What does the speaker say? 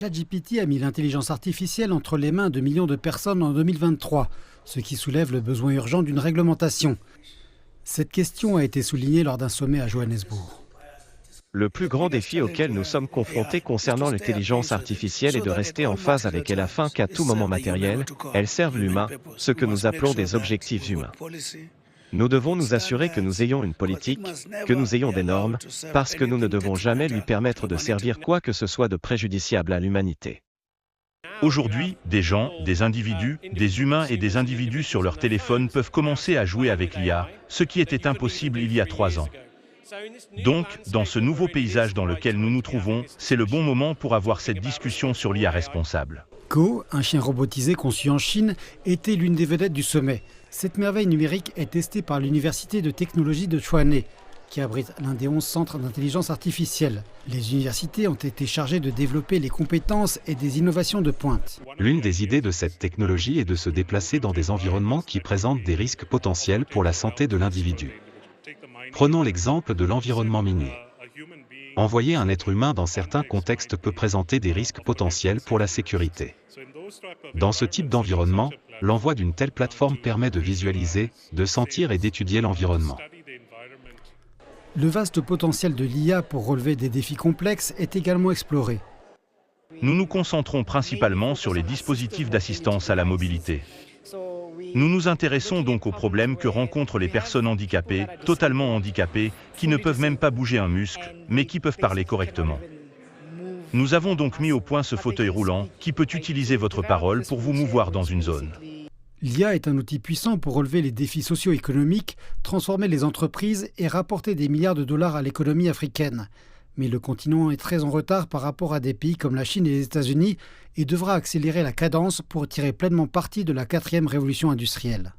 ChatGPT a mis l'intelligence artificielle entre les mains de millions de personnes en 2023, ce qui soulève le besoin urgent d'une réglementation. Cette question a été soulignée lors d'un sommet à Johannesburg. Le plus grand défi auquel nous sommes confrontés concernant l'intelligence artificielle est de rester en phase avec elle afin qu'à tout moment matériel, elle serve l'humain, ce que nous appelons des objectifs humains. Nous devons nous assurer que nous ayons une politique, que nous ayons des normes, parce que nous ne devons jamais lui permettre de servir quoi que ce soit de préjudiciable à l'humanité. Aujourd'hui, des gens, des individus, des humains et des individus sur leur téléphone peuvent commencer à jouer avec l'IA, ce qui était impossible il y a 3 ans. Donc, dans ce nouveau paysage dans lequel nous nous trouvons, c'est le bon moment pour avoir cette discussion sur l'IA responsable. Go, un chien robotisé conçu en Chine, était l'une des vedettes du sommet. Cette merveille numérique est testée par l'Université de technologie de Tshwane, qui abrite l'un des 11 centres d'intelligence artificielle. Les universités ont été chargées de développer les compétences et des innovations de pointe. L'une des idées de cette technologie est de se déplacer dans des environnements qui présentent des risques potentiels pour la santé de l'individu. Prenons l'exemple de l'environnement minier. Envoyer un être humain dans certains contextes peut présenter des risques potentiels pour la sécurité. Dans ce type d'environnement, l'envoi d'une telle plateforme permet de visualiser, de sentir et d'étudier l'environnement. Le vaste potentiel de l'IA pour relever des défis complexes est également exploré. Nous nous concentrons principalement sur les dispositifs d'assistance à la mobilité. Nous nous intéressons donc aux problèmes que rencontrent les personnes handicapées, totalement handicapées, qui ne peuvent même pas bouger un muscle, mais qui peuvent parler correctement. Nous avons donc mis au point ce fauteuil roulant, qui peut utiliser votre parole pour vous mouvoir dans une zone. L'IA est un outil puissant pour relever les défis socio-économiques, transformer les entreprises et rapporter des milliards de dollars à l'économie africaine. Mais le continent est très en retard par rapport à des pays comme la Chine et les États-Unis et devra accélérer la cadence pour tirer pleinement parti de la 4e révolution industrielle.